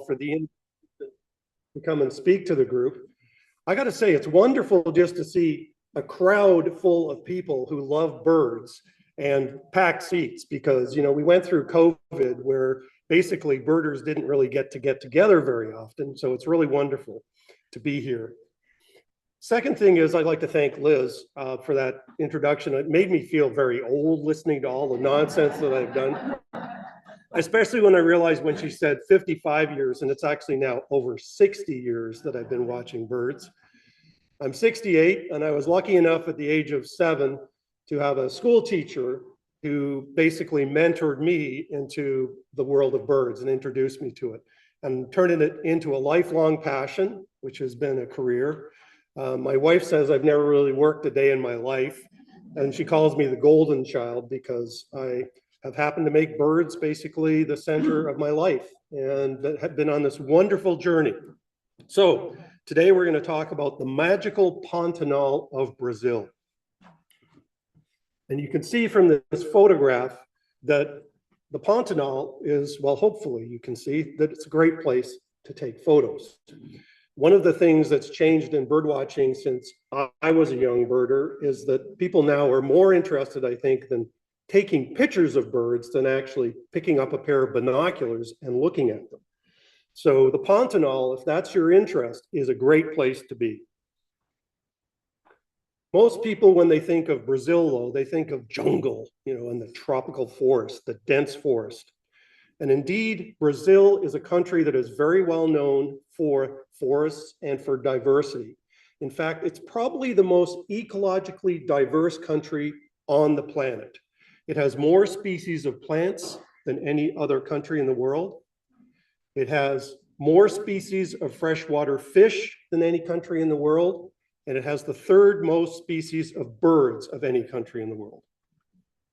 for the invitation to come and speak to the group. I got to say, it's wonderful just to see a crowd full of people who love birds and packed seats, because, you know, we went through COVID where basically birders didn't really get together very often. So it's really wonderful to be here. Second thing is, I'd like to thank Liz for that introduction. It made me feel very old listening to all the nonsense that I've done, especially when I realized when she said 55 years, and it's actually now over 60 years that I've been watching birds. I'm 68, and I was lucky enough at the age of 7 to have a school teacher who basically mentored me into the world of birds and introduced me to it, and turning it into a lifelong passion, which has been a career. My wife says I've never really worked a day in my life, and she calls me the golden child because I have happened to make birds basically the center of my life and have been on this wonderful journey. So today we're going to talk about the magical Pantanal of Brazil. And you can see from this photograph that the Pantanal is, well, hopefully you can see that it's a great place to take photos. One of the things that's changed in birdwatching since I was a young birder is that people now are more interested, I think, than taking pictures of birds than actually picking up a pair of binoculars and looking at them. So the Pantanal, if that's your interest, is a great place to be. Most people, when they think of Brazil, though, they think of jungle, you know, and the tropical forest, the dense forest. And indeed, Brazil is a country that is very well known for forests and for diversity. In fact, it's probably the most ecologically diverse country on the planet. It has more species of plants than any other country in the world. It has more species of freshwater fish than any country in the world. And it has the third most species of birds of any country in the world.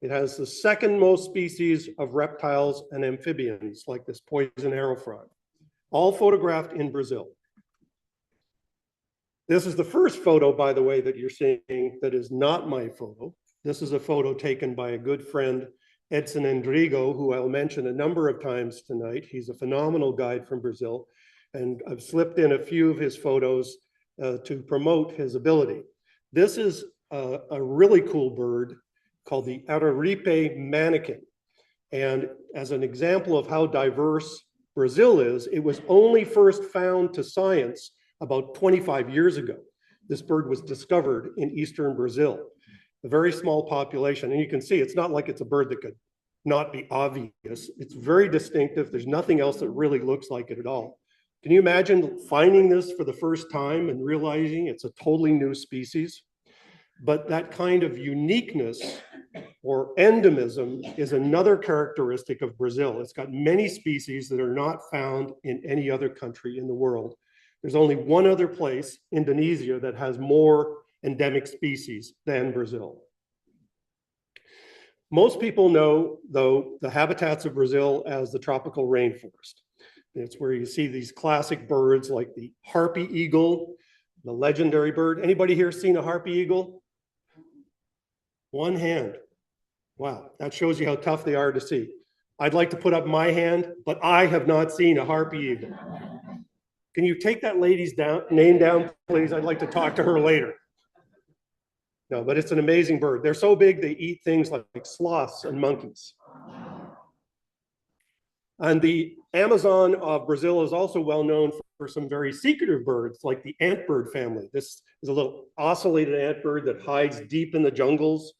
It has the second most species of reptiles and amphibians, like this poison arrow frog, all photographed in Brazil. This is the first photo, by the way, that you're seeing that is not my photo. This is a photo taken by a good friend, Edson Endrigo, who I'll mention a number of times tonight. He's a phenomenal guide from Brazil, and I've slipped in a few of his photos to promote his ability. This is a really cool bird called the Araripe manakin. And as an example of how diverse Brazil is, it was only first found to science about 25 years ago. This bird was discovered in eastern Brazil, a very small population. And you can see it's not like it's a bird that could not be obvious. It's very distinctive. There's nothing else that really looks like it at all. Can you imagine finding this for the first time and realizing it's a totally new species? But that kind of uniqueness or endemism is another characteristic of Brazil. It's got many species that are not found in any other country in the world. There's only one other place, Indonesia, that has more endemic species than Brazil. Most people know, though, the habitats of Brazil as the tropical rainforest. It's where you see these classic birds like the harpy eagle, the legendary bird. Anybody here seen a harpy eagle? One hand. Wow, that shows you how tough they are to see. I'd like to put up my hand, but I have not seen a harpy eagle. Can you take that lady's name down, please? I'd like to talk to her later. No, but it's an amazing bird. They're so big, they eat things like sloths and monkeys. And the Amazon of Brazil is also well known for some very secretive birds, like the antbird family. This is a little oscillated antbird that hides deep in the jungles,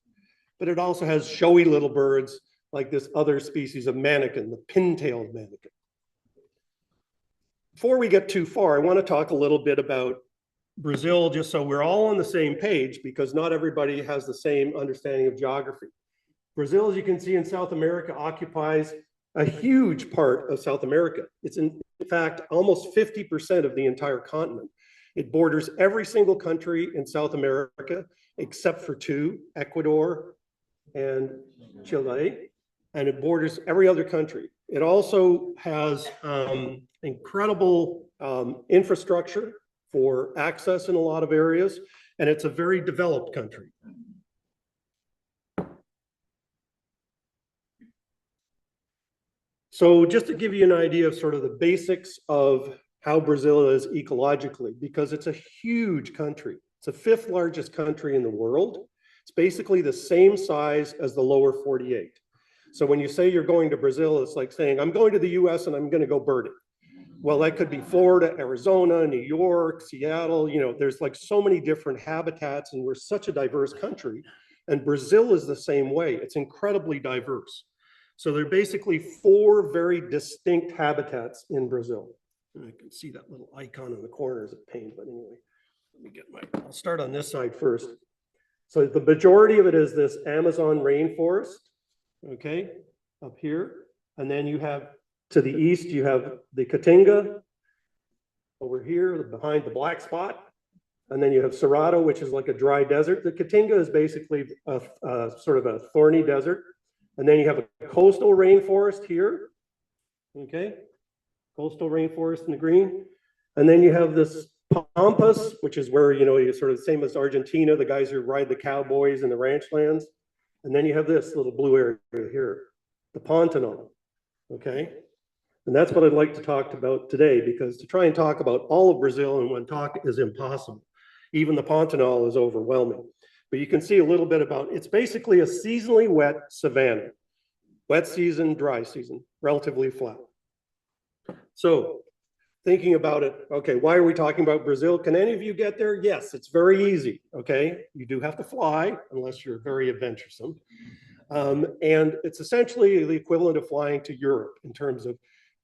but it also has showy little birds like this other species of manakin, the pin-tailed manakin. Before we get too far, I want to talk a little bit about Brazil, just so we're all on the same page, because not everybody has the same understanding of geography. Brazil, as you can see in South America, occupies a huge part of South America. It's in fact almost 50% of the entire continent. It borders every single country in South America, except for two, Ecuador and Chile, and it borders every other country. It also has incredible infrastructure for access in a lot of areas, and it's a very developed country. So just to give you an idea of sort of the basics of how Brazil is ecologically, because it's a huge country. It's the fifth largest country in the world. It's basically the same size as the lower 48. So when you say you're going to Brazil, it's like saying, I'm going to the US and I'm going to go birding. Well, that could be Florida, Arizona, New York, Seattle. You know, there's like so many different habitats, and we're such a diverse country. And Brazil is the same way. It's incredibly diverse. So there are basically 4 very distinct habitats in Brazil. And I can see that little icon in the corner is a pain, but anyway, let me get I'll start on this side first. So the majority of it is this Amazon rainforest, okay, up here. And then you have, to the east, you have the Caatinga over here behind the black spot. And then you have Cerrado, which is like a dry desert. The Caatinga is basically a sort of a thorny desert. And then you have a coastal rainforest here, okay? Coastal rainforest in the green. And then you have this Pampas, which is where, you know, you're sort of the same as Argentina, the guys who ride the cowboys in the ranch lands. And then you have this little blue area here, the Pantanal, okay? And that's what I'd like to talk about today, because to try and talk about all of Brazil in one talk is impossible. Even the Pantanal is overwhelming. But you can see a little bit about, it's basically a seasonally wet savanna. Wet season, dry season, relatively flat. So thinking about it, okay, why are we talking about Brazil? Can any of you get there? Yes, it's very easy, okay? You do have to fly, unless you're very adventuresome. And it's essentially the equivalent of flying to Europe in terms of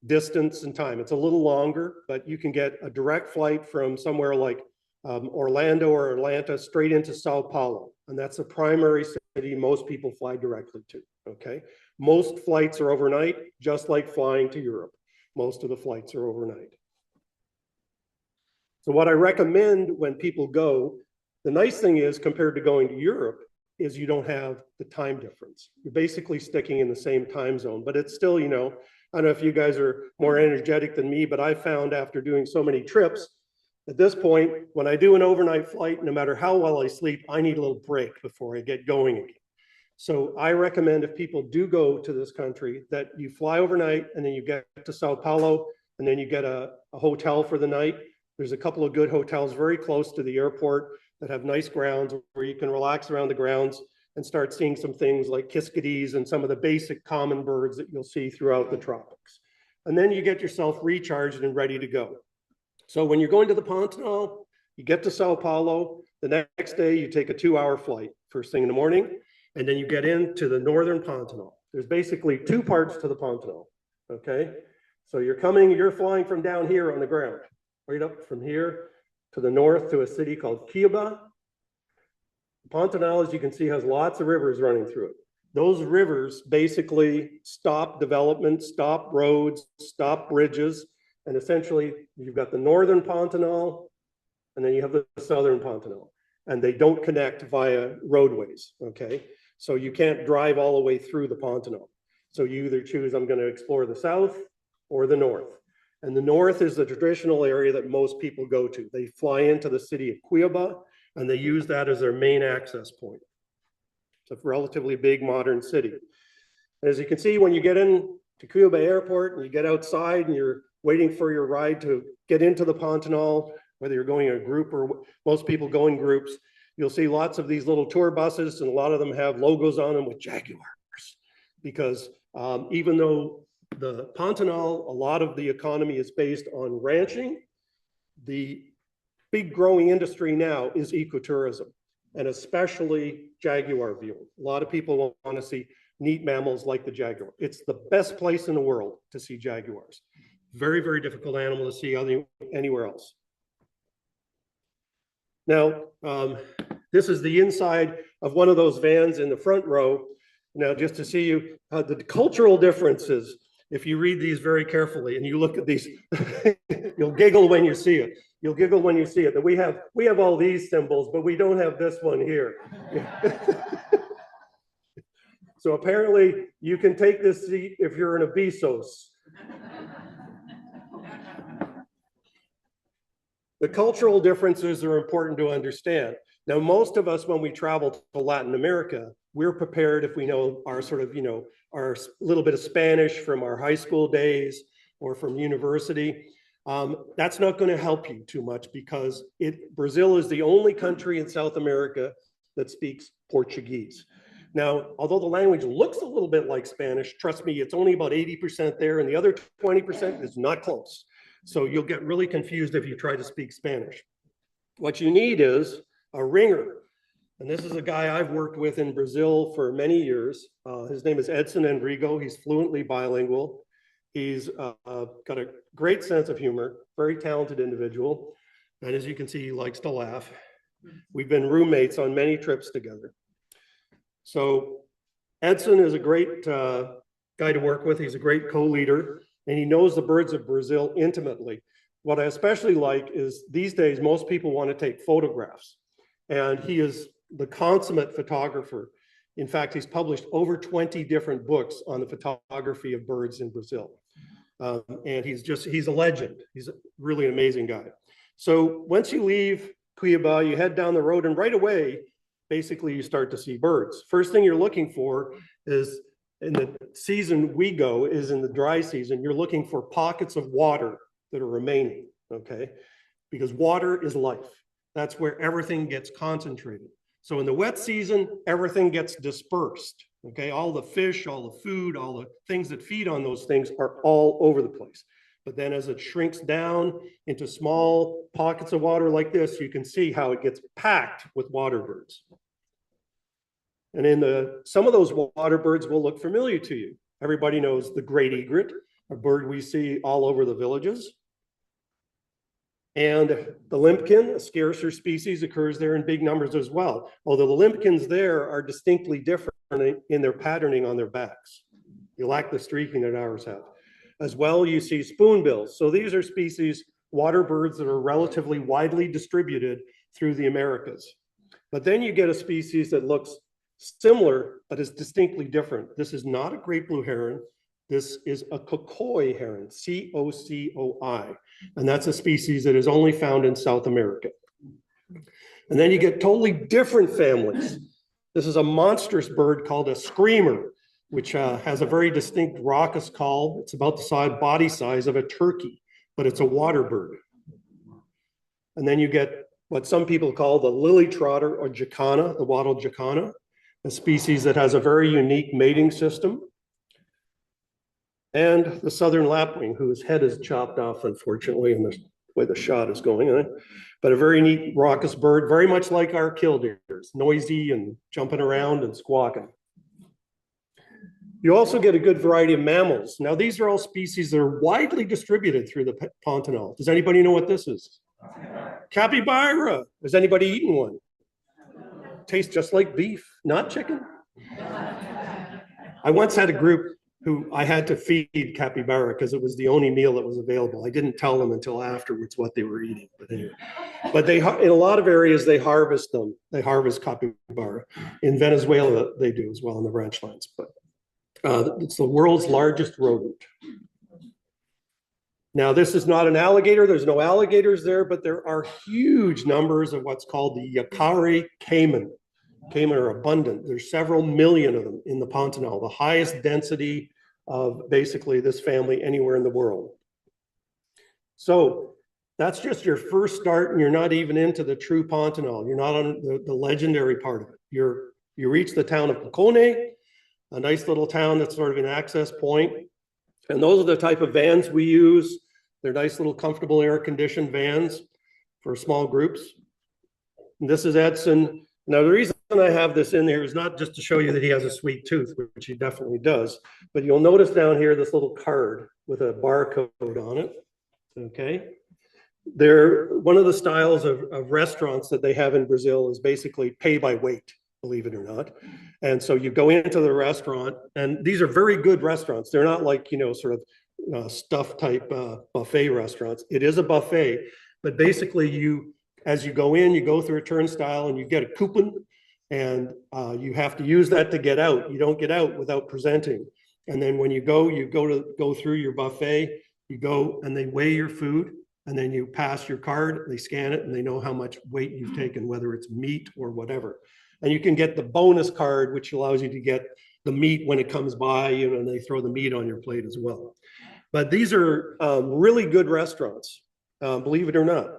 distance and time. It's a little longer, but you can get a direct flight from somewhere like Orlando or Atlanta straight into Sao Paulo. And that's the primary city most people fly directly to, okay? Most flights are overnight, just like flying to Europe. Most of the flights are overnight. So what I recommend when people go, the nice thing is compared to going to Europe is you don't have the time difference. You're basically sticking in the same time zone, but it's still, you know, I don't know if you guys are more energetic than me, but I found after doing so many trips, at this point, when I do an overnight flight, no matter how well I sleep, I need a little break before I get going again. So I recommend if people do go to this country that you fly overnight and then you get to Sao Paulo and then you get a hotel for the night. There's a couple of good hotels very close to the airport that have nice grounds where you can relax around the grounds and start seeing some things like kiskadis and some of the basic common birds that you'll see throughout the tropics. And then you get yourself recharged and ready to go. So when you're going to the Pantanal, you get to Sao Paulo, the next day you take a 2-hour flight, first thing in the morning, and then you get into the northern Pantanal. There's basically 2 parts to the Pantanal, okay? So you're flying from down here on the ground, right up from here to the north to a city called Cuiabá. Pantanal, as you can see, has lots of rivers running through it. Those rivers basically stop development, stop roads, stop bridges, and essentially you've got the northern Pantanal, and then you have the southern Pantanal, and they don't connect via roadways, okay? So you can't drive all the way through the Pantanal. So you either choose, I'm going to explore the south or the north. And the north is the traditional area that most people go to. They fly into the city of Cuiabá, and they use that as their main access point. It's a relatively big modern city. And as you can see, when you get in to Cuiabá Airport and you get outside and you're waiting for your ride to get into the Pantanal, whether you're going in a group or most people go in groups, you'll see lots of these little tour buses, and a lot of them have logos on them with jaguars. Because even though the Pantanal, a lot of the economy is based on ranching, the big growing industry now is ecotourism, and especially jaguar viewing. A lot of people want to see neat mammals like the jaguar. It's the best place in the world to see jaguars. Very, very difficult animal to see anywhere else. Now, this is the inside of one of those vans in the front row. Now, just to see you, the cultural differences, if you read these very carefully and you look at these, you'll giggle when you see it. You'll giggle when you see it. That we have all these symbols, but we don't have this one here. So apparently you can take this seat if you're in a Bezos. The cultural differences are important to understand. Now, most of us, when we travel to Latin America, we're prepared if we know our sort of, our little bit of Spanish from our high school days or from university. That's not going to help you too much because Brazil is the only country in South America that speaks Portuguese. Now, although the language looks a little bit like Spanish, trust me, it's only about 80% there, and the other 20% is not close. So you'll get really confused if you try to speak Spanish. What you need is a ringer. And this is a guy I've worked with in Brazil for many years. His name is Edson Enrigo. He's fluently bilingual. He's got a great sense of humor, very talented individual. And as you can see, he likes to laugh. We've been roommates on many trips together. So Edson is a great guy to work with. He's a great co-leader, and he knows the birds of Brazil intimately. What I especially like is these days, most people want to take photographs, and he is the consummate photographer. In fact, he's published over 20 different books on the photography of birds in Brazil. And he's a legend. He's really an amazing guy. So once you leave Cuiabá, you head down the road, and right away, basically you start to see birds. First thing you're looking for is, in the season we go is in the dry season, you're looking for pockets of water that are remaining, okay? Because water is life. That's where everything gets concentrated. So in the wet season, everything gets dispersed, okay? All the fish, all the food, all the things that feed on those things are all over the place. But then as it shrinks down into small pockets of water like this, you can see how it gets packed with water birds. And some of those water birds will look familiar to you. Everybody knows the great egret, a bird we see all over the villages. And the limpkin, a scarcer species, occurs there in big numbers as well. Although the limpkins there are distinctly different in their patterning on their backs. They lack the streaking that ours have. As well, you see spoonbills. So these are species, water birds that are relatively widely distributed through the Americas. But then you get a species that looks similar, but is distinctly different. This is not a great blue heron. This is a cocoi heron, C-O-C-O-I. And that's a species that is only found in South America. And then you get totally different families. This is a monstrous bird called a screamer, which has a very distinct raucous call. It's about the body size of a turkey, but it's a water bird. And then you get what some people call the lily trotter or jacana, the wattled jacana, a species that has a very unique mating system. And the southern lapwing, whose head is chopped off, unfortunately, in the way the shot is going. But a very neat raucous bird, very much like our killdeers, noisy and jumping around and squawking. You also get a good variety of mammals. Now, these are all species that are widely distributed through the Pantanal. Does anybody know what this is? Capybara. Has anybody eaten one? Tastes just like beef, not chicken. I once had a group who I had to feed capybara because it was the only meal that was available. I didn't tell them until afterwards what they were eating. But anyway, in a lot of areas, they harvest them. They harvest capybara. In Venezuela, they do as well in the ranch lands. But it's the world's largest rodent. Now, this is not an alligator. There's no alligators there, but there are huge numbers of what's called the Yacare caiman. Caiman are abundant. There's several million of them in the Pantanal, the highest density of basically this family anywhere in the world. So that's just your first start, and you're not even into the true Pantanal. You're not on the legendary part of it. You reach the town of Pacone, a nice little town that's sort of an access point. And those are the type of vans we use. They're nice little comfortable air-conditioned vans for small groups. And this is Edson. Now, the reason I have this in there is not just to show you that he has a sweet tooth, which he definitely does, but you'll notice down here this little card with a barcode on it, okay? One of the styles of restaurants that they have in Brazil is basically pay by weight, believe it or not. And so you go into the restaurant, and these are very good restaurants. They're not like, sort of stuff type buffet restaurants. It is a buffet, but basically as you go in, you go through a turnstile and you get a coupon, and you have to use that to get out. You don't get out without presenting. And then when you go through your buffet, you go and they weigh your food, and then you pass your card, they scan it, and they know how much weight you've taken, whether it's meat or whatever. And you can get the bonus card, which allows you to get the meat when it comes by, you know, and they throw the meat on your plate as well. But these are really good restaurants, believe it or not.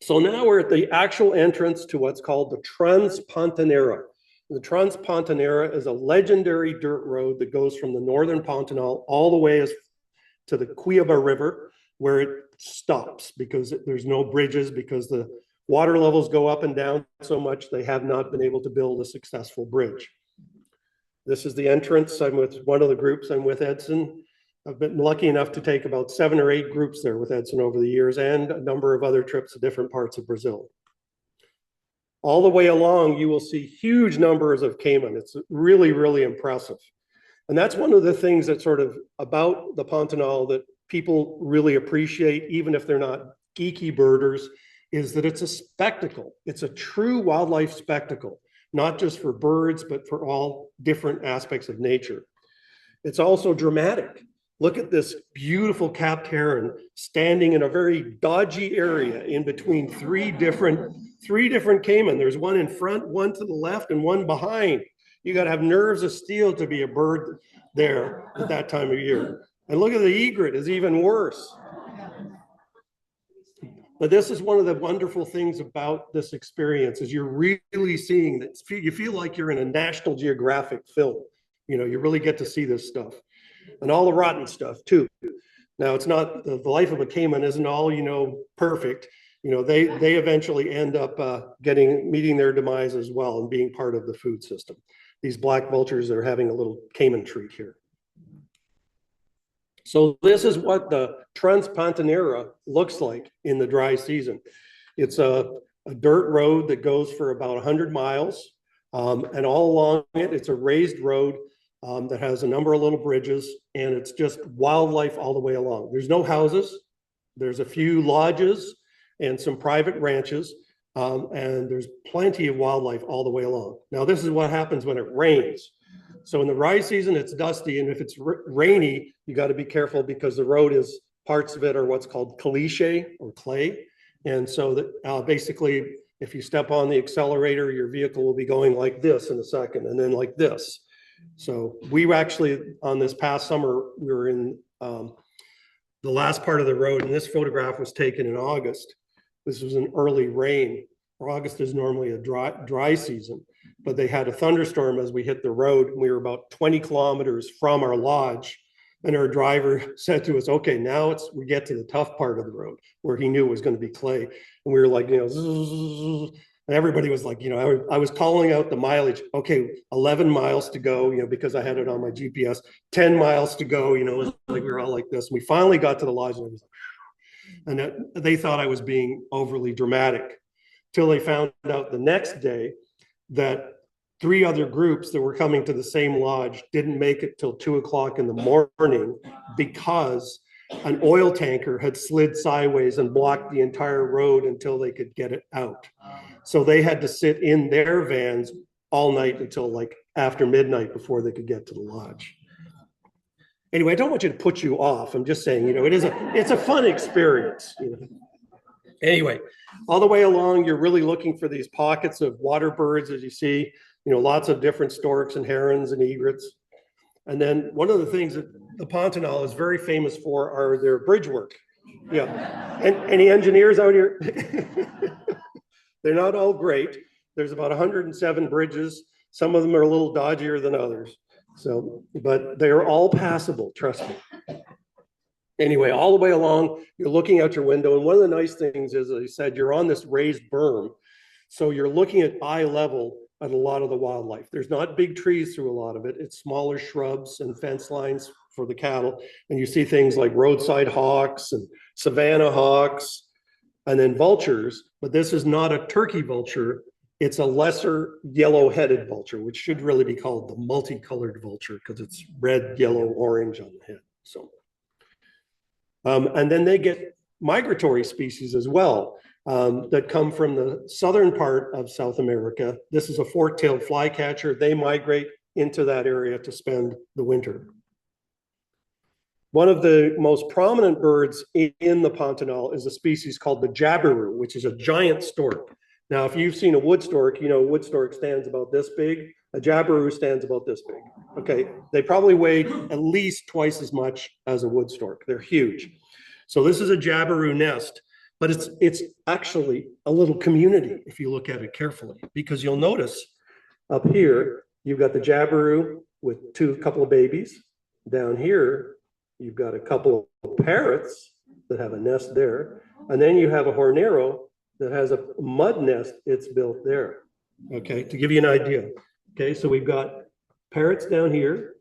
So now we're at the actual entrance to what's called the Transpantanera. The Transpantanera is a legendary dirt road that goes from the northern Pantanal all the way to the Cuiaba River, where it stops because there's no bridges, because the water levels go up and down so much they have not been able to build a successful bridge. This is the entrance. I'm with one of the groups. I'm with Edson. I've been lucky enough to take about 7 or 8 groups there with Edson over the years, and a number of other trips to different parts of Brazil. All the way along, you will see huge numbers of caiman. It's really, really impressive. And that's one of the things that sort of about the Pantanal that people really appreciate, even if they're not geeky birders, is that it's a spectacle. It's a true wildlife spectacle, not just for birds, but for all different aspects of nature. It's also dramatic. Look at this beautiful capped heron standing in a very dodgy area in between three different caiman. There's one in front, one to the left, and one behind. You got to have nerves of steel to be a bird there at that time of year. And look at the egret, is even worse. But this is one of the wonderful things about this experience is you're really seeing that you feel like you're in a National Geographic film. You know, you really get to see this stuff. And all the rotten stuff too. Now it's not, the life of a caiman isn't all, you know, perfect. You know, they eventually end up meeting their demise as well and being part of the food system. These black vultures are having a little caiman treat here. So this is what the Transpantanera looks like in the dry season. It's a dirt road that goes for about 100 miles. And all along it, it's a raised road that has a number of little bridges, and it's just wildlife all the way along. There's no houses. There's a few lodges and some private ranches, and there's plenty of wildlife all the way along. Now, this is what happens when it rains. So in the dry season, it's dusty, and if it's rainy, you got to be careful because the road is, parts of it are what's called caliche or clay. And so that basically, if you step on the accelerator, your vehicle will be going like this in a second, and then like this. So we were actually, on this past summer, we were in the last part of the road, and this photograph was taken in August. This was an early rain. August is normally a dry season, but they had a thunderstorm as we hit the road. And we were about 20 kilometers from our lodge, and our driver said to us, okay, now we get to the tough part of the road where he knew it was going to be clay. And we were like, you know, zzz, and everybody was like, you know, I was calling out the mileage. Okay, 11 miles to go, you know, because I had it on my GPS. 10 miles to go, you know, like we were all like this. We finally got to the lodge, and, they thought I was being overly dramatic, till they found out the next day that 3 other groups that were coming to the same lodge didn't make it till 2 o'clock in the morning because an oil tanker had slid sideways and blocked the entire road until they could get it out. So they had to sit in their vans all night until like after midnight before they could get to the lodge. Anyway, I don't want you to put you off. I'm just saying, you know, it's a fun experience. You know? Anyway, all the way along, you're really looking for these pockets of water birds, as you see, you know, lots of different storks and herons and egrets. And then one of the things that the Pantanal is very famous for are their bridge work. Yeah. And any engineers out here? They're not all great. There's about 107 bridges. Some of them are a little dodgier than others. So, but they're all passable, trust me. Anyway, all the way along, you're looking out your window. And one of the nice things is, as I said, you're on this raised berm. So you're looking at eye level at a lot of the wildlife. There's not big trees through a lot of it. It's smaller shrubs and fence lines for the cattle. And you see things like roadside hawks and savanna hawks, and then vultures. But this is not a turkey vulture. It's a lesser yellow-headed vulture, which should really be called the multicolored vulture because it's red, yellow, orange on the head. So, and then they get migratory species as well that come from the southern part of South America. This is a fork-tailed flycatcher. They migrate into that area to spend the winter. One of the most prominent birds in the Pantanal is a species called the jabiru, which is a giant stork. Now, if you've seen a wood stork, you know a wood stork stands about this big. A jabiru stands about this big. Okay, they probably weigh at least twice as much as a wood stork. They're huge. So this is a jabiru nest, but it's actually a little community if you look at it carefully, because you'll notice up here, you've got the jabiru with a couple of babies. Down here, you've got a couple of parrots that have a nest there. And then you have a hornero that has a mud nest it's built there. Okay, to give you an idea. Okay, so we've got parrots down here,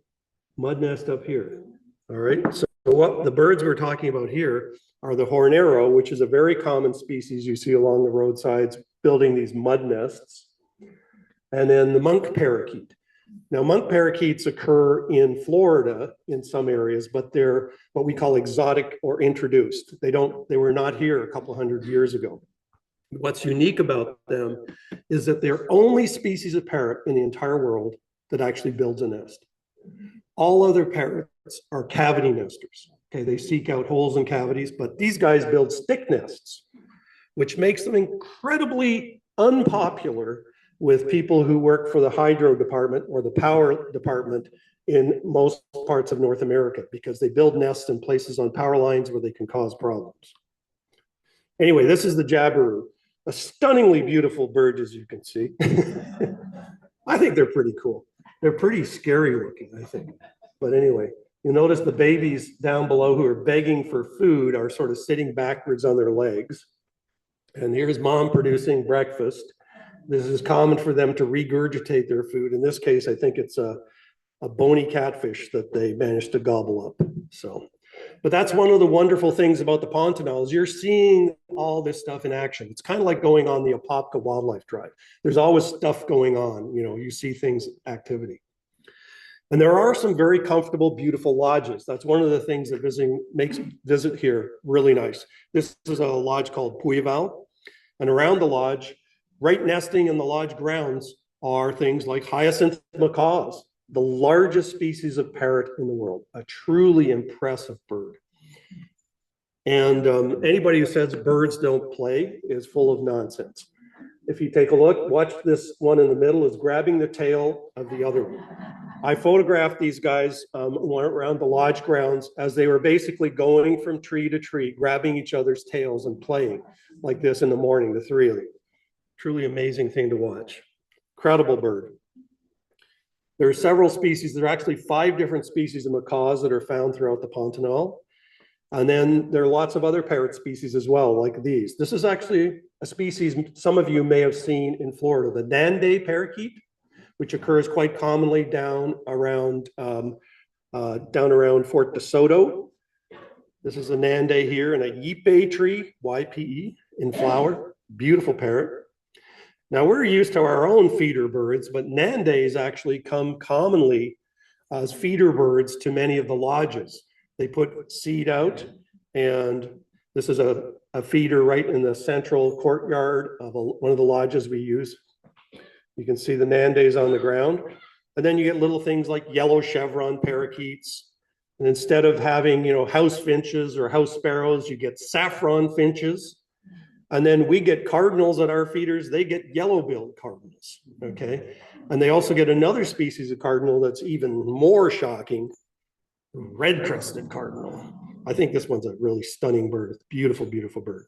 mud nest up here. All right, so what the birds we're talking about here are the hornero, which is a very common species you see along the roadsides building these mud nests. And then the monk parakeet. Now, monk parakeets occur in Florida in some areas, but they're what we call exotic or introduced. They were not here a couple hundred years ago. What's unique about them is that they're only species of parrot in the entire world that actually builds a nest. All other parrots are cavity nesters. Okay, they seek out holes and cavities, but these guys build stick nests, which makes them incredibly unpopular with people who work for the hydro department or the power department in most parts of North America, because they build nests in places on power lines where they can cause problems. Anyway, this is the jabiru, a stunningly beautiful bird, as you can see. I think they're pretty cool. They're pretty scary looking, I think. But anyway, you notice the babies down below who are begging for food are sort of sitting backwards on their legs. And here's mom producing breakfast. This is common for them to regurgitate their food. In this case, I think it's a bony catfish that they managed to gobble up. So, but that's one of the wonderful things about the Pantanal is you're seeing all this stuff in action. It's kind of like going on the Apopka Wildlife Drive. There's always stuff going on. You know, you see things, activity. And there are some very comfortable, beautiful lodges. That's one of the things that makes visit here really nice. This is a lodge called Puyaval. And around the lodge, right nesting in the lodge grounds are things like hyacinth macaws, the largest species of parrot in the world, a truly impressive bird. And anybody who says birds don't play is full of nonsense. If you take a look, watch this one in the middle is grabbing the tail of the other one. I photographed these guys around the lodge grounds as they were basically going from tree to tree, grabbing each other's tails and playing like this in the morning, the three of them. Truly amazing thing to watch. Incredible bird. There are several species. There are actually 5 different species of macaws that are found throughout the Pantanal. And then there are lots of other parrot species as well, like these. This is actually a species some of you may have seen in Florida, the Nande parakeet, which occurs quite commonly down around Fort DeSoto. This is a Nande here, and a Yipe tree, YPE, in flower. Beautiful parrot. Now, we're used to our own feeder birds, but Nandes actually come commonly as feeder birds to many of the lodges. They put seed out, and this is a feeder right in the central courtyard of one of the lodges we use. You can see the Nandes on the ground. And then you get little things like yellow chevron parakeets. And instead of having, house finches or house sparrows, you get saffron finches. And then we get cardinals at our feeders. They get yellow-billed cardinals, okay? And they also get another species of cardinal that's even more shocking, red-crested cardinal. I think this one's a really stunning bird. Beautiful, beautiful bird.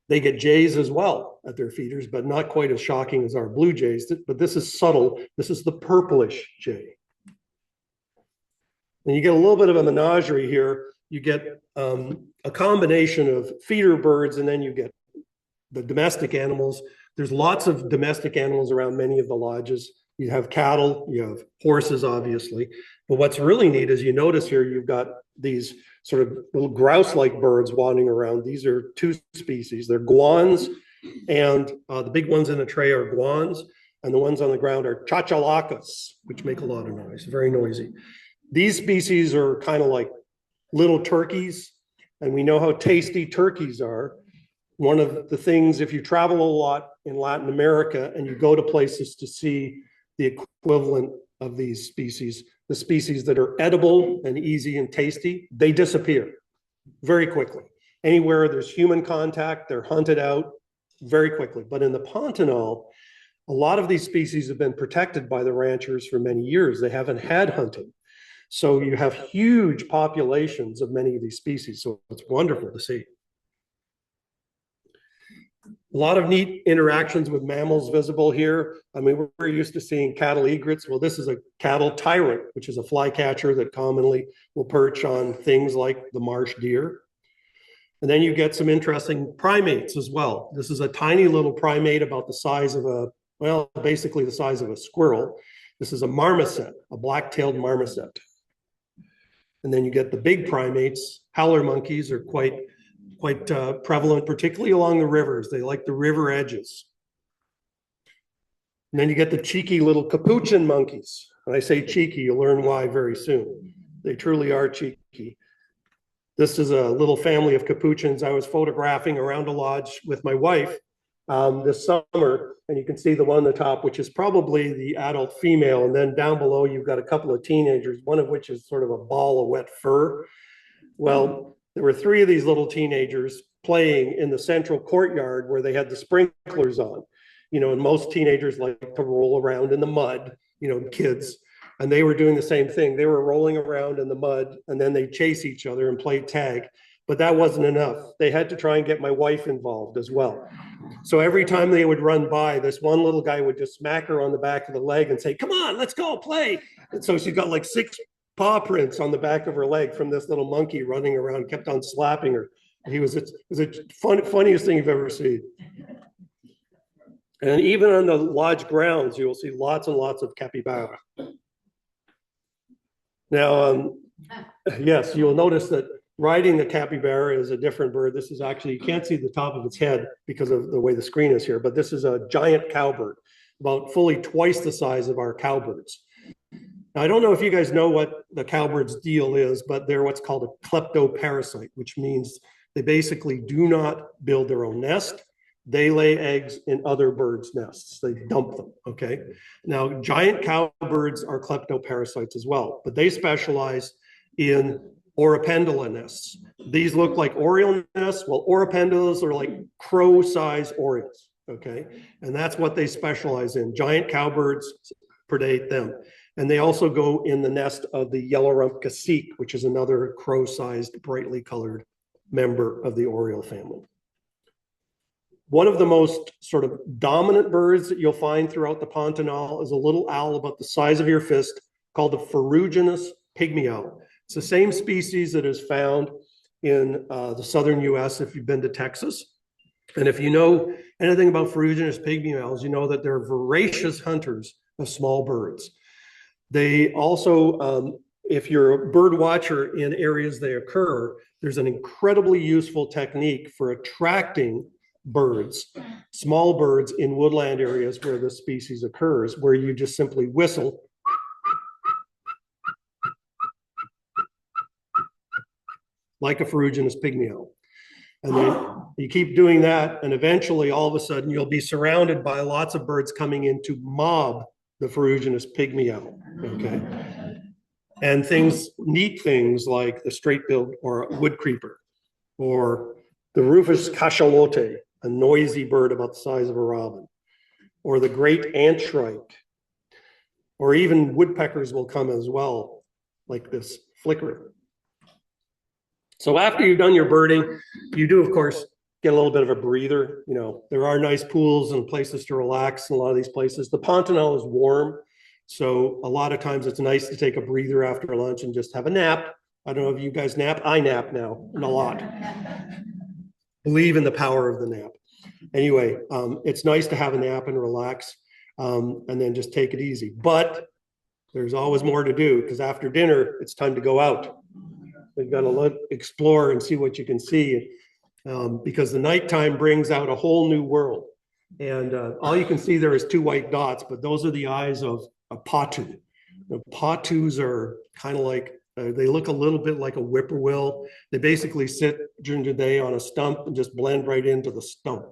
They get jays as well at their feeders, but not quite as shocking as our blue jays. But this is subtle. This is the purplish jay. And you get a little bit of a menagerie here. You get a combination of feeder birds, and then you get the domestic animals. There's lots of domestic animals around many of the lodges. You have cattle, you have horses, obviously. But what's really neat is you notice here you've got these sort of little grouse-like birds wandering around. These are 2 species. They're guans, and the big ones in the tray are guans, and the ones on the ground are chachalacas, which make a lot of noise, very noisy. These species are kind of like little turkeys, and we know how tasty turkeys are. One of the things, if you travel a lot in Latin America and you go to places to see the equivalent of these species, the species that are edible and easy and tasty, they disappear very quickly. Anywhere there's human contact, they're hunted out very quickly. But in the Pantanal, a lot of these species have been protected by the ranchers for many years. They haven't had hunting. So you have huge populations of many of these species. So it's wonderful to see. A lot of neat interactions with mammals visible here. I mean, we're used to seeing cattle egrets. Well, this is a cattle tyrant, which is a flycatcher that commonly will perch on things like the marsh deer. And then you get some interesting primates as well. This is a tiny little primate about the size of a, well, basically the size of a squirrel. This is a marmoset, a black-tailed marmoset. And then you get the big primates. Howler monkeys are quite prevalent, particularly along the rivers. They like the river edges. And then you get the cheeky little capuchin monkeys. When I say cheeky, you'll learn why very soon. They truly are cheeky. This is a little family of capuchins I was photographing around a lodge with my wife this summer. And you can see the one on the top, which is probably the adult female. And then down below, you've got a couple of teenagers, one of which is sort of a ball of wet fur. Well, there were 3 of these little teenagers playing in the central courtyard where they had the sprinklers on. You know, and most teenagers like to roll around in the mud, you know, kids. And they were doing the same thing. They were rolling around in the mud and then they chase each other and play tag. But that wasn't enough. They had to try and get my wife involved as well. So every time they would run by, this one little guy would just smack her on the back of the leg and say, "Come on, let's go play." And so she got like 6 paw prints on the back of her leg from this little monkey running around, kept on slapping her. It was the funniest thing you've ever seen. And even on the lodge grounds, you will see lots and lots of capybara. Now, yes, you'll notice that riding the capybara is a different bird. This is actually, you can't see the top of its head because of the way the screen is here, but this is a giant cowbird, about fully twice the size of our cowbirds. Now, I don't know if you guys know what the cowbird's deal is, but they're what's called a kleptoparasite, which means they basically do not build their own nest. They lay eggs in other birds' nests. They dump them, okay? Now, giant cowbirds are kleptoparasites as well, but they specialize in Oropendola nests. These look like oriole nests. Well, Oropendolas are like crow-sized orioles, okay? And that's what they specialize in. Giant cowbirds predate them. And they also go in the nest of the yellow-rumped cacique, which is another crow-sized, brightly colored member of the oriole family. One of the most sort of dominant birds that you'll find throughout the Pantanal is a little owl about the size of your fist called the ferruginous pygmy owl. It's the same species that is found in the southern US if you've been to Texas. And if you know anything about ferruginous pygmy owls, you know that they're voracious hunters of small birds. They also, if you're a bird watcher in areas they occur, there's an incredibly useful technique for attracting birds, small birds in woodland areas where this species occurs, where you just simply whistle like a ferruginous pygmy owl. And then you keep doing that, and eventually all of a sudden you'll be surrounded by lots of birds coming in to mob the ferruginous pygmy owl, okay? And neat things like the straight-billed or wood creeper, or the rufous cachalote, a noisy bird about the size of a robin, or the great antshrike, or even woodpeckers will come as well, like this flicker. So after you've done your birding, you do, of course, get a little bit of a breather. You know, there are nice pools and places to relax in a lot of these places. The Pantanal is warm, so a lot of times it's nice to take a breather after lunch and just have a nap. I don't know if you guys nap. I nap now, and a lot. Believe in the power of the nap. Anyway, it's nice to have a nap and relax, and then just take it easy. But there's always more to do, because after dinner, it's time to go out. You've got to explore and see what you can see, because the nighttime brings out a whole new world. And all you can see there is 2 white dots, but those are the eyes of a patu. The patus are kind of like, they look a little bit like a whippoorwill. They basically sit during the day on a stump and just blend right into the stump.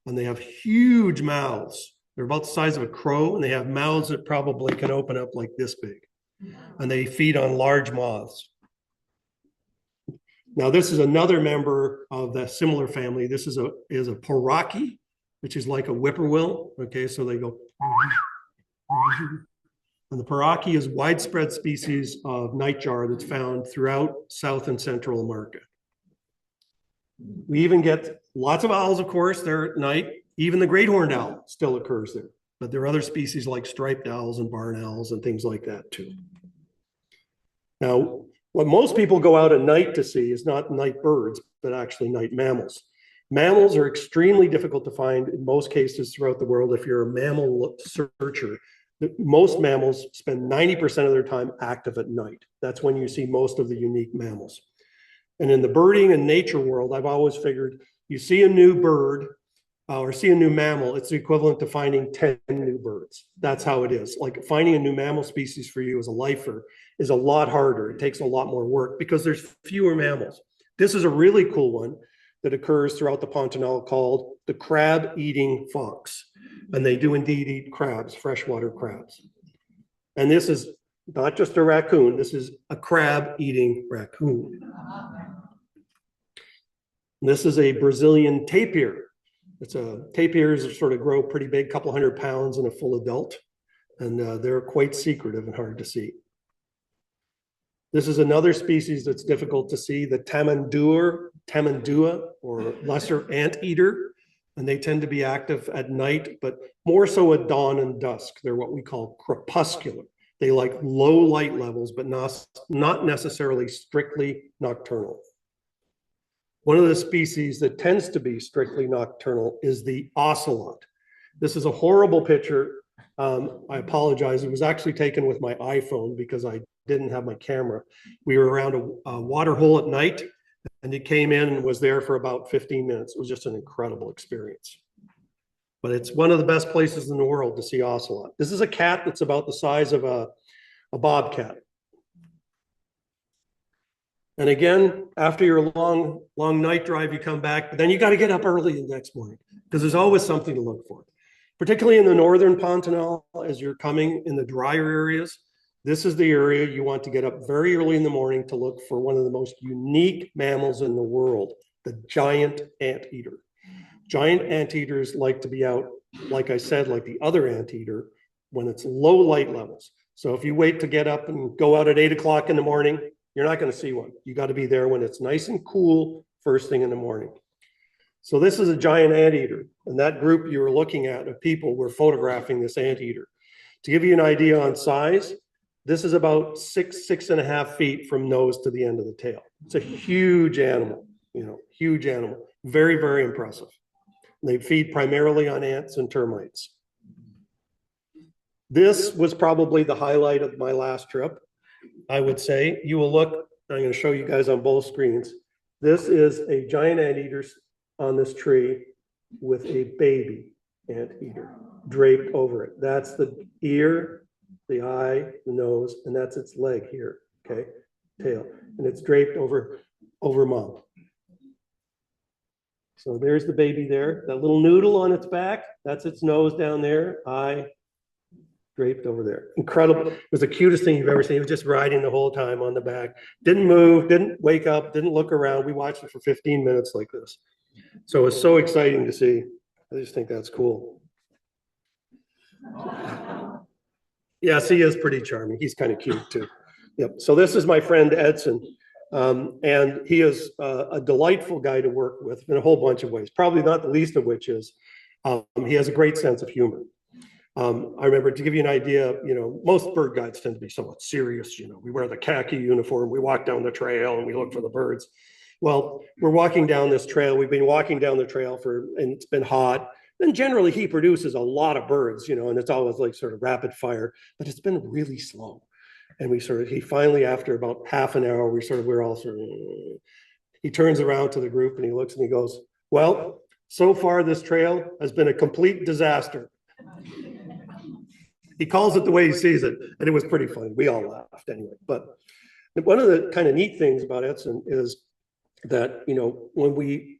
And they have huge mouths. They're about the size of a crow, and they have mouths that probably can open up like this big. and they feed on large moths. Now, this is another member of the similar family. This is a Paraki, which is like a whippoorwill. Okay, so they go. And the Paraki is a widespread species of nightjar that's found throughout South and Central America. We even get lots of owls, of course, there at night. Even the great horned owl still occurs there. But there are other species like striped owls and barn owls and things like that too. Now, what most people go out at night to see is not night birds, but actually night mammals. Mammals are extremely difficult to find in most cases throughout the world. If you're a mammal searcher, most mammals spend 90% of their time active at night. That's when you see most of the unique mammals. And in the birding and nature world, I've always figured you see a new bird or see a new mammal, it's the equivalent to finding 10 new birds. That's how it is. Like finding a new mammal species for you as a lifer is a lot harder. It takes a lot more work because there's fewer mammals. This is a really cool one that occurs throughout the Pantanal called the crab-eating fox. And they do indeed eat crabs, freshwater crabs. And this is not just a raccoon, this is a crab-eating raccoon. This is a Brazilian tapir. Tapirs sort of grow pretty big, couple 100 pounds in a full adult, and they're quite secretive and hard to see. This is another species that's difficult to see, the tamandua, or lesser anteater, and they tend to be active at night, but more so at dawn and dusk. They're what we call crepuscular. They like low light levels, but not necessarily strictly nocturnal. One of the species that tends to be strictly nocturnal is the ocelot. This is a horrible picture. I apologize. It was actually taken with my iPhone because I didn't have my camera. We were around a water hole at night, and it came in and was there for about 15 minutes. It was just an incredible experience. But it's one of the best places in the world to see ocelot. This is a cat that's about the size of a bobcat. And again, after your long night drive, you come back, but then you got to get up early the next morning because there's always something to look for. Particularly in the northern Pantanal, as you're coming in the drier areas, this is the area you want to get up very early in the morning to look for one of the most unique mammals in the world, the giant anteater. Giant anteaters like to be out, like I said, like the other anteater, when it's low light levels. So if you wait to get up and go out at 8 o'clock in the morning, you're not going to see one. You got to be there when it's nice and cool first thing in the morning. So this is a giant anteater, and that group you were looking at of people were photographing this anteater. To give you an idea on size, this is about 6.5 feet from nose to the end of the tail. It's a huge animal, huge animal. Very, very impressive. They feed primarily on ants and termites. This was probably the highlight of my last trip. I would say you will look, I'm going to show you guys on both screens. This is a giant anteater on this tree with a baby anteater draped over it. That's the ear, the eye, the nose, and that's its leg here, okay, tail. And it's draped over mom. So there's the baby there. That little noodle on its back, that's its nose down there, eye, draped over there. Incredible. It was the cutest thing you've ever seen. He was just riding the whole time on the back. Didn't move, didn't wake up, didn't look around. We watched it for 15 minutes like this. So it was so exciting to see. I just think that's cool. Yes, he is pretty charming. He's kind of cute too. Yep. So this is my friend Edson. And he is a delightful guy to work with in a whole bunch of ways, probably not the least of which is he has a great sense of humor. I remember, to give you an idea, most bird guides tend to be somewhat serious. We wear the khaki uniform, we walk down the trail and we look for the birds. Well, we're walking down this trail. We've been walking down the trail and it's been hot. And generally he produces a lot of birds, and it's always like sort of rapid fire, but it's been really slow. And he finally, after about half an hour, we're all sort of, he turns around to the group and he looks and he goes, well, so far this trail has been a complete disaster. He calls it the way he sees it, and it was pretty funny. We all laughed anyway. But one of the kind of neat things about Edson is that,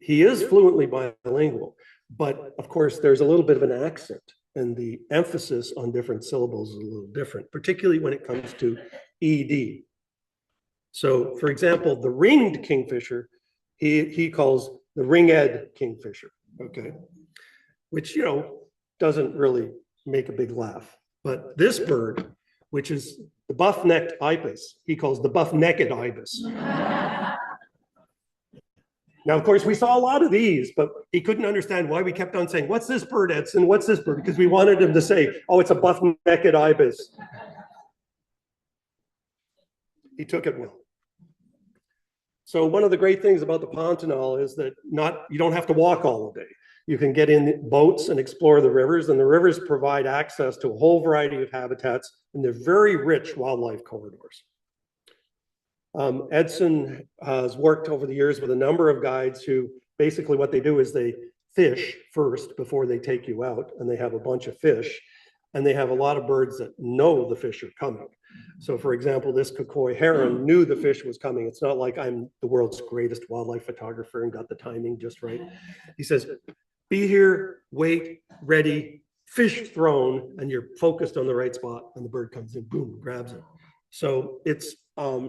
he is fluently bilingual, but of course there's a little bit of an accent and the emphasis on different syllables is a little different, particularly when it comes to ED. So, for example, the ringed kingfisher, he calls the ringed kingfisher, okay? Which, you know, doesn't really make a big laugh. But this bird, which is the buff-necked ibis, he calls the buff-necked ibis. Now, of course, we saw a lot of these, but he couldn't understand why we kept on saying, what's this bird, Edson? What's this bird? Because we wanted him to say, oh, it's a buff-necked ibis. He took it well. So one of the great things about the Pantanal is that you don't have to walk all day. You can get in boats and explore the rivers, and the rivers provide access to a whole variety of habitats, and they're very rich wildlife corridors. Edson has worked over the years with a number of guides who basically what they do is they fish first before they take you out, and they have a bunch of fish, and they have a lot of birds that know the fish are coming. So for example, this Kukoi heron knew the fish was coming. It's not like I'm the world's greatest wildlife photographer and got the timing just right. He says, be here, wait, ready, fish thrown, and you're focused on the right spot, and the bird comes in, boom, grabs it. So it's,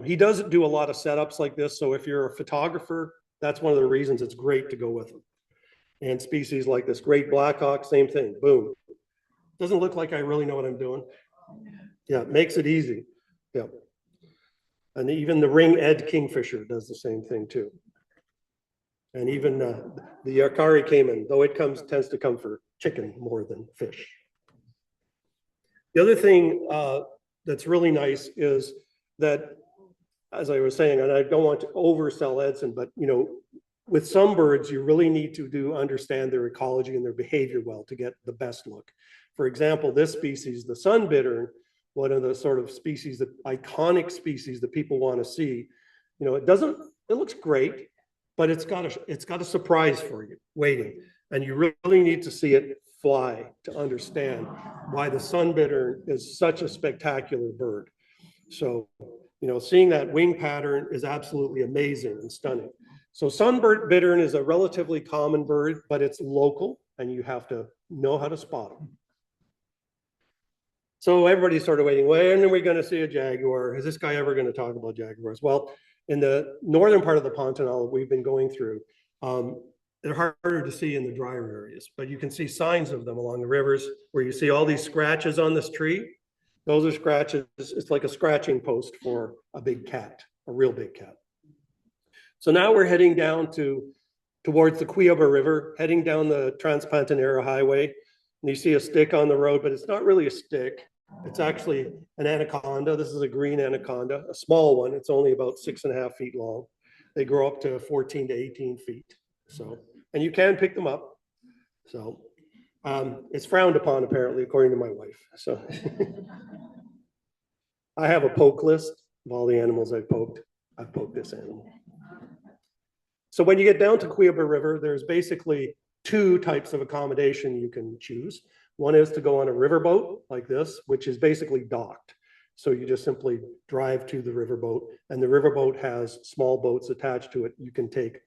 he doesn't do a lot of setups like this. So if you're a photographer, that's one of the reasons it's great to go with him. And species like this great blackhawk, same thing, boom. Doesn't look like I really know what I'm doing. Yeah, it makes it easy. Yeah. And even the ring-ed kingfisher does the same thing too. And even the Yakari caiman, though it tends to come for chicken more than fish. The other thing that's really nice is that, as I was saying, and I don't want to oversell Edson, but you know, with some birds, you really need to understand their ecology and their behavior well to get the best look. For example, this species, the sun bittern, one of the sort of species, that iconic species that people want to see, you know, it looks great, but it's got a surprise for you waiting. And you really need to see it fly to understand why the sun bittern is such a spectacular bird. So, you know, seeing that wing pattern is absolutely amazing and stunning. So sunbird bittern is a relatively common bird, but it's local and you have to know how to spot them. So everybody's sort of waiting, when are we going to see a jaguar? Is this guy ever going to talk about jaguars? Well, in the northern part of the Pantanal we've been going through, they're harder to see in the drier areas, but you can see signs of them along the rivers where you see all these scratches on this tree. Those are scratches. It's like a scratching post for a big cat, a real big cat. So now we're heading down towards the Cuiaba River, heading down the Trans-Pantanera Highway. And you see a stick on the road, but it's not really a stick. It's actually an anaconda. This is a green anaconda, a small one. It's only about 6.5 feet long. They grow up to 14 to 18 feet. So, and you can pick them up. So it's frowned upon, apparently, according to my wife. So I have a poke list of all the animals I've poked. I've poked this animal. So when you get down to Cuiaba River, there's basically two types of accommodation you can choose. One is to go on a riverboat like this, which is basically docked. So you just simply drive to the riverboat, and the riverboat has small boats attached to it you can take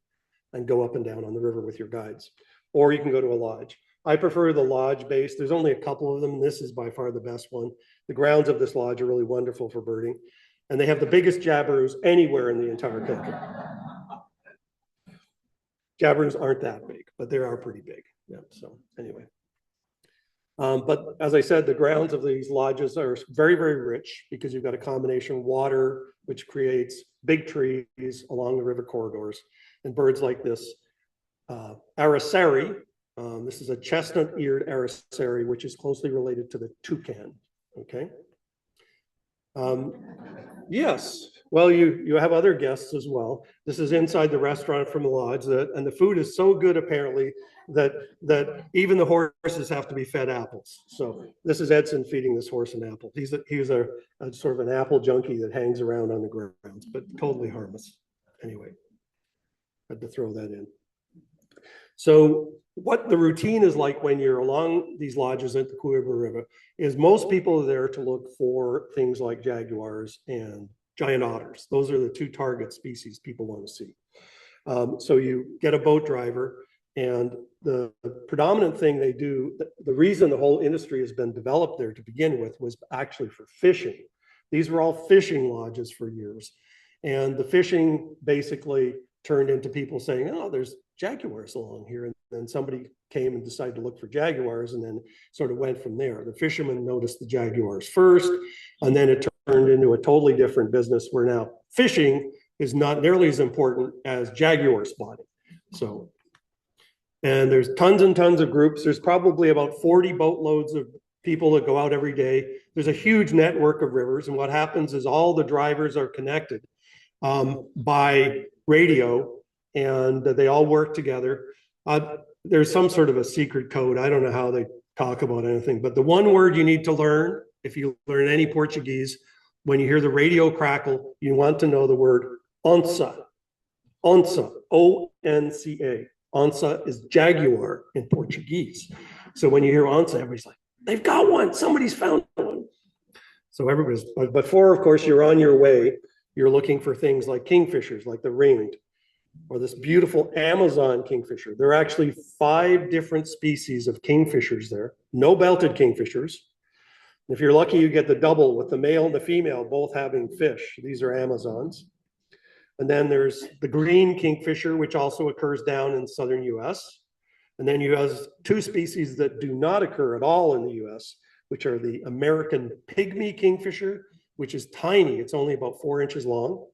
and go up and down on the river with your guides. Or you can go to a lodge. I prefer the lodge base. There's only a couple of them. This is by far the best one. The grounds of this lodge are really wonderful for birding. And they have the biggest jabberoos anywhere in the entire country. Jabberoos aren't that big, but they are pretty big. Yeah, so anyway. But as I said, the grounds of these lodges are very, very rich because you've got a combination of water, which creates big trees along the river corridors, and birds like this araceli. This is a chestnut-eared araceli, which is closely related to the toucan. Okay. Yes. Well, you have other guests as well. This is inside the restaurant from the lodge, and the food is so good apparently that even the horses have to be fed apples. So this is Edson feeding this horse an apple. He's a sort of an apple junkie that hangs around on the grounds, but totally harmless. Anyway, had to throw that in. So what the routine is like when you're along these lodges at the Cuiaba River is most people are there to look for things like jaguars and giant otters. Those are the two target species people want to see. So you get a boat driver And the predominant thing they do, the reason the whole industry has been developed there to begin with was actually for fishing. These were all fishing lodges for years. And the fishing basically turned into people saying, oh, there's jaguars along here. And then somebody came and decided to look for jaguars and then sort of went from there. The fishermen noticed the jaguars first, and then it turned into a totally different business where now fishing is not nearly as important as jaguar spotting. So, and there's tons and tons of groups. There's probably about 40 boatloads of people that go out every day. There's a huge network of rivers. And what happens is all the drivers are connected by radio, and they all work together. There's some sort of a secret code. I don't know how they talk about anything, but the one word you need to learn, if you learn any Portuguese, when you hear the radio crackle, you want to know the word onça. Onça, O-N-C-A. Onça is jaguar in Portuguese. So when you hear onça, everybody's like, they've got one, somebody's found one. So everybody's, but before, of course, you're on your way, you're looking for things like kingfishers, like the ringed, or this beautiful Amazon kingfisher. There are actually 5 different species of kingfishers there, no belted kingfishers. If you're lucky, you get the double with the male and the female both having fish. These are Amazons. And then there's the green kingfisher, which also occurs down in southern US. And then you have 2 species that do not occur at all in the US, which are the American pygmy kingfisher, which is tiny. It's only about 4 inches long.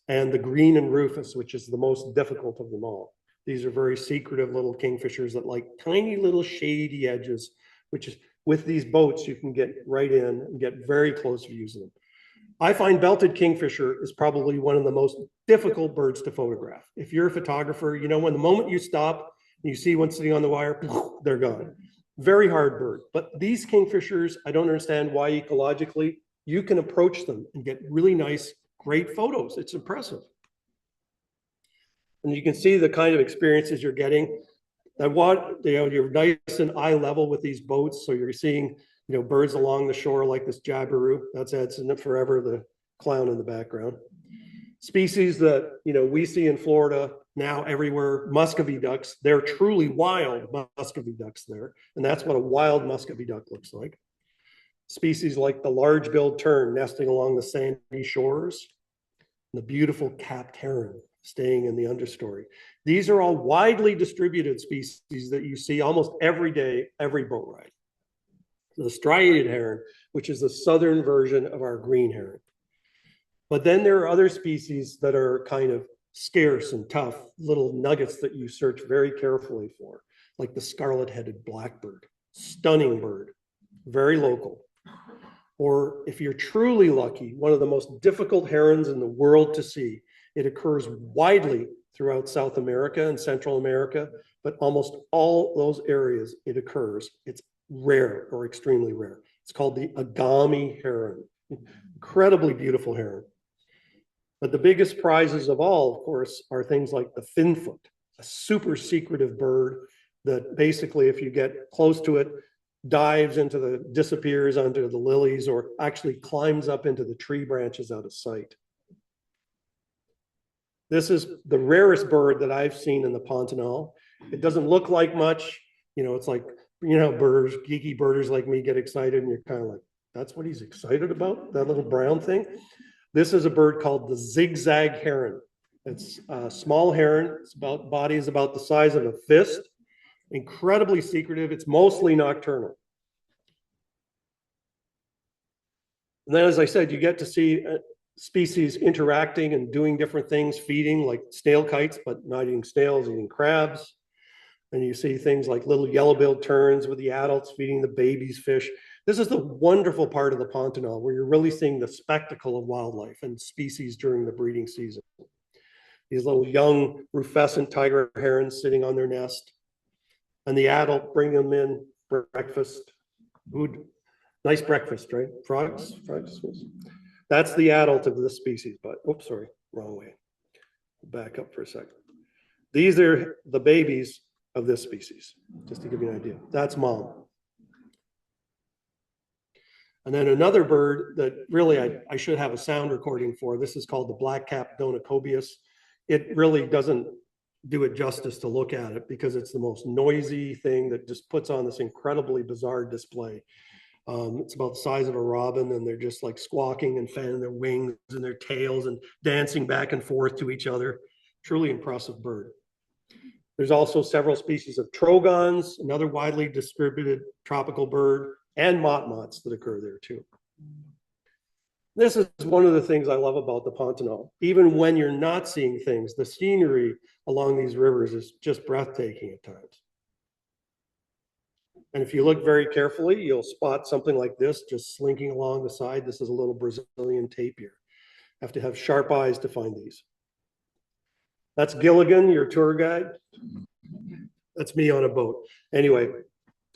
And the green and rufous, which is the most difficult of them all. These are very secretive little kingfishers that like tiny little shady edges, which is with these boats, you can get right in and get very close views of them. I find belted kingfisher is probably one of the most difficult birds to photograph. If you're a photographer, you know, when the moment you stop and you see one sitting on the wire, they're gone. Very hard bird. But these kingfishers, I don't understand why ecologically, you can approach them and get really nice, great photos. It's impressive. And you can see the kind of experiences you're getting. I want, you're nice and eye level with these boats. So you're seeing, birds along the shore like this jabiru. That's Edson forever, the clown in the background. Species that, we see in Florida now everywhere, muscovy ducks. They're truly wild muscovy ducks there. And that's what a wild muscovy duck looks like. Species like the large-billed tern nesting along the sandy shores. And the beautiful capped heron staying in the understory. These are all widely distributed species that you see almost every day, every boat ride. The striated heron, which is the southern version of our green heron. But then there are other species that are kind of scarce and tough, little nuggets that you search very carefully for, like the scarlet-headed blackbird, stunning bird, very local. Or if you're truly lucky, one of the most difficult herons in the world to see. It occurs widely throughout South America and Central America, but almost all those areas it occurs. It's rare or extremely rare. It's called the agami heron. Incredibly beautiful heron. But the biggest prizes of all, of course, are things like the finfoot, a super secretive bird that basically, if you get close to it, disappears onto the lilies or actually climbs up into the tree branches out of sight. This is the rarest bird that I've seen in the Pantanal. It doesn't look like much. It's like, birds, geeky birders like me get excited and you're kind of like, that's what he's excited about, that little brown thing. This is a bird called the zigzag heron. It's a small heron. Its body is about the size of a fist. Incredibly secretive. It's mostly nocturnal. And then, as I said, you get to see species interacting and doing different things, feeding like snail kites, but not eating snails, eating crabs. And you see things like little yellow-billed terns with the adults feeding the babies fish. This is the wonderful part of the Pantanal where you're really seeing the spectacle of wildlife and species during the breeding season. These little young rufescent tiger herons sitting on their nest. And the adult bring them in breakfast. Good, nice breakfast, right? Frogs. That's the adult of this species, but oops, sorry, wrong way. Back up for a second. These are the babies of this species, just to give you an idea. That's mom. And then another bird that really I should have a sound recording for. This is called the black-capped Donocobius. It really doesn't do it justice to look at it because it's the most noisy thing that just puts on this incredibly bizarre display. It's about the size of a robin, and they're just like squawking and fanning their wings and their tails and dancing back and forth to each other. Truly impressive bird. There's also several species of trogons, another widely distributed tropical bird, and motmots that occur there too. This is one of the things I love about the Pantanal. Even when you're not seeing things, the scenery along these rivers is just breathtaking at times. And if you look very carefully, you'll spot something like this just slinking along the side. This is a little Brazilian tapir. Have to have sharp eyes to find these. That's Gilligan, your tour guide. That's me on a boat. Anyway,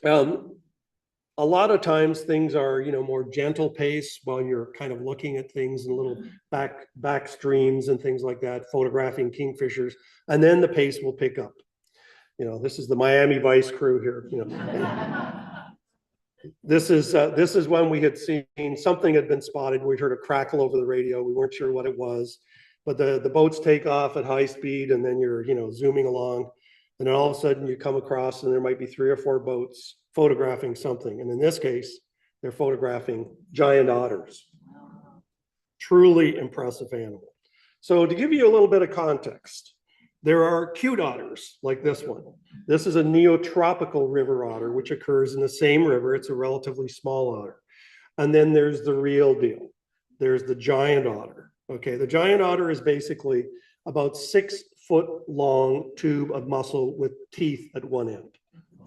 a lot of times things are, more gentle pace while you're kind of looking at things in little back streams and things like that, photographing kingfishers, and then the pace will pick up. This is the Miami Vice crew here. This is when we had seen something had been spotted. We heard a crackle over the radio. We weren't sure what it was, but the boats take off at high speed, and then you're zooming along, and then all of a sudden you come across, and there might be 3 or 4 boats photographing something. And in this case, they're photographing giant otters. Truly impressive animal. So to give you a little bit of context, there are cute otters like this one. This is a neotropical river otter, which occurs in the same river. It's a relatively small otter. And then there's the real deal. There's the giant otter. Okay, the giant otter is basically about 6-foot long tube of muscle with teeth at one end.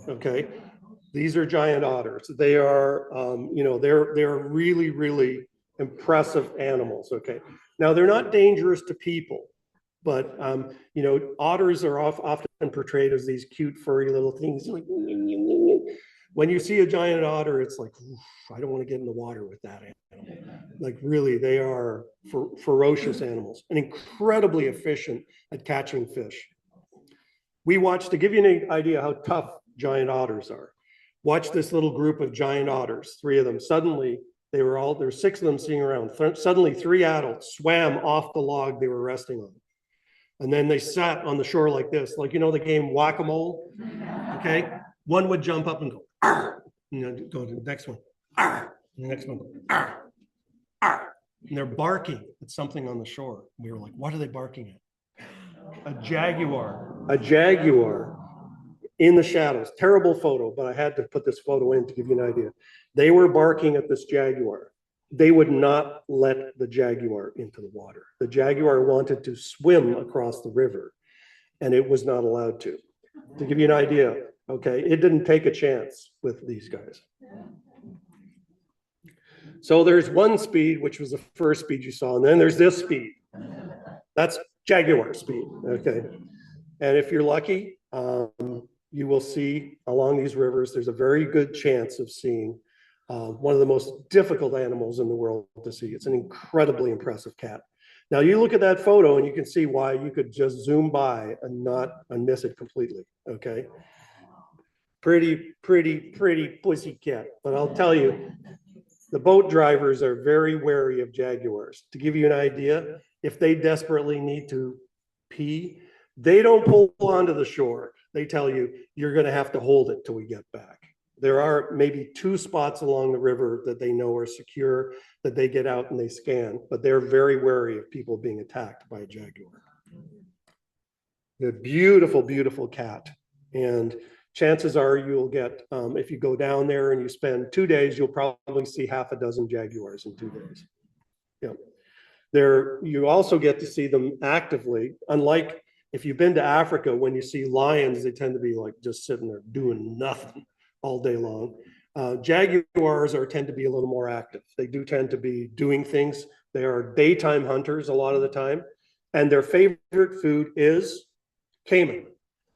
Okay, these are giant otters. They are, they're really, really impressive animals. Okay, now they're not dangerous to people. But, otters are often portrayed as these cute, furry little things. Like, when you see a giant otter, it's like, I don't want to get in the water with that animal. Like, really, they are ferocious animals and incredibly efficient at catching fish. We watched, to give you an idea how tough giant otters are, watch this little group of giant otters, 3 of them. Suddenly, there's 6 of them sitting around. Suddenly, 3 adults swam off the log they were resting on. And then they sat on the shore like this, like, the game whack-a-mole, okay? One would jump up and go, arr, and go to the next one, arr, and the next one, arr, arr. And they're barking at something on the shore. We were like, what are they barking at? A jaguar in the shadows. Terrible photo, but I had to put this photo in to give you an idea. They were barking at this jaguar. They would not let the jaguar into the water. The jaguar wanted to swim across the river, and it was not allowed to. To give you an idea, okay, it didn't take a chance with these guys. So there's one speed, which was the first speed you saw, and then there's this speed. That's jaguar speed, okay? And if you're lucky, you will see along these rivers, there's a very good chance of seeing one of the most difficult animals in the world to see. It's an incredibly impressive cat. Now you look at that photo and you can see why you could just zoom by and miss it completely, okay? Pretty pussy cat. But I'll tell you, the boat drivers are very wary of jaguars. To give you an idea, if they desperately need to pee, they don't pull onto the shore. They tell you, you're gonna have to hold it till we get back. There are maybe 2 spots along the river that they know are secure, that they get out and they scan, but they're very wary of people being attacked by a jaguar. A beautiful, beautiful cat. And chances are you'll get, if you go down there and you spend 2 days, you'll probably see half a dozen jaguars in 2 days. Yeah. You also get to see them actively, unlike if you've been to Africa, when you see lions, they tend to be like just sitting there doing nothing all day long. Jaguars tend to be a little more active. They do tend to be doing things. They are daytime hunters a lot of the time, and their favorite food is caiman.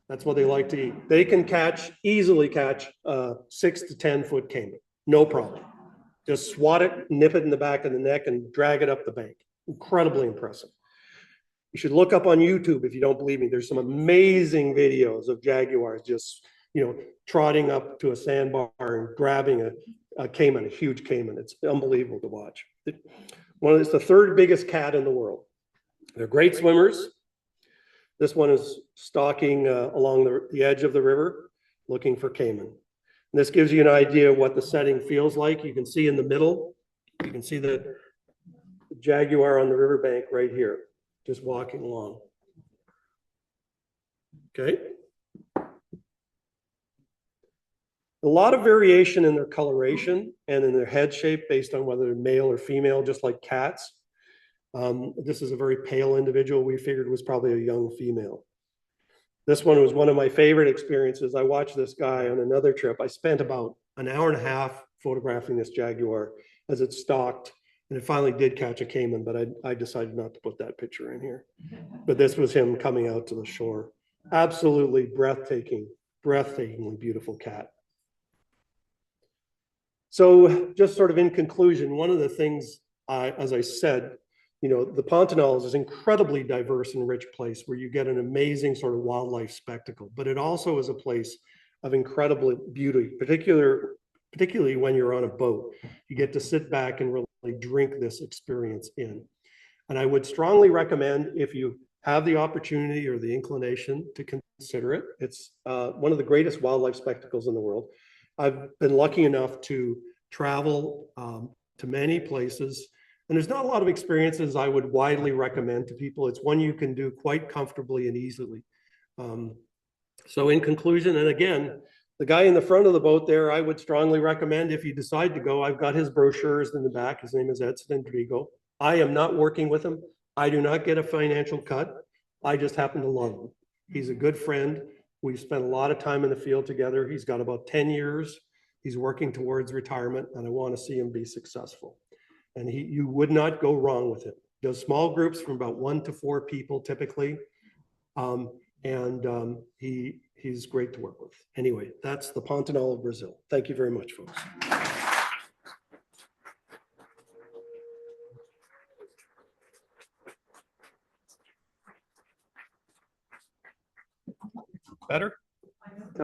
That's what they like to eat. They can easily catch 6 to 10 foot caiman, no problem. Just swat it, nip it in the back of the neck, and drag it up the bank. Incredibly impressive. You should look up on YouTube if you don't believe me. There's some amazing videos of jaguars just trotting up to a sandbar and grabbing a caiman, a huge caiman. It's unbelievable to watch. It's the 3rd biggest cat in the world. They're great swimmers. This one is stalking along the edge of the river, looking for caiman. And this gives you an idea of what the setting feels like. You can see in the middle, you can see the jaguar on the riverbank right here, just walking along. Okay. A lot of variation in their coloration and in their head shape based on whether they're male or female, just like cats. This is a very pale individual we figured was probably a young female. This one was one of my favorite experiences. I watched this guy on another trip. I spent about an hour and a half photographing this jaguar as it stalked, and it finally did catch a caiman, but I decided not to put that picture in here. But this was him coming out to the shore. Absolutely breathtakingly beautiful cat. So just sort of in conclusion, one of the things, as I said, you know, the Pantanal is an incredibly diverse and rich place where you get an amazing sort of wildlife spectacle, but it also is a place of incredible beauty, particularly when you're on a boat. You get to sit back and really drink this experience in. And I would strongly recommend, if you have the opportunity or the inclination, to consider it. It's one of the greatest wildlife spectacles in the world. I've been lucky enough to travel to many places, and there's not a lot of experiences I would widely recommend to people. It's one you can do quite comfortably and easily. So in conclusion, and again, the guy in the front of the boat there, I would strongly recommend if you decide to go. I've got his brochures in the back. His name is Edson Endrigo. I am not working with him. I do not get a financial cut. I just happen to love him. He's a good friend. We've spent a lot of time in the field together. He's got about 10 years. He's working towards retirement, and I want to see him be successful. And you would not go wrong with him. He does small groups from about 1 to 4 people typically. He's great to work with. Anyway, that's the Pantanal of Brazil. Thank you very much, folks. Better?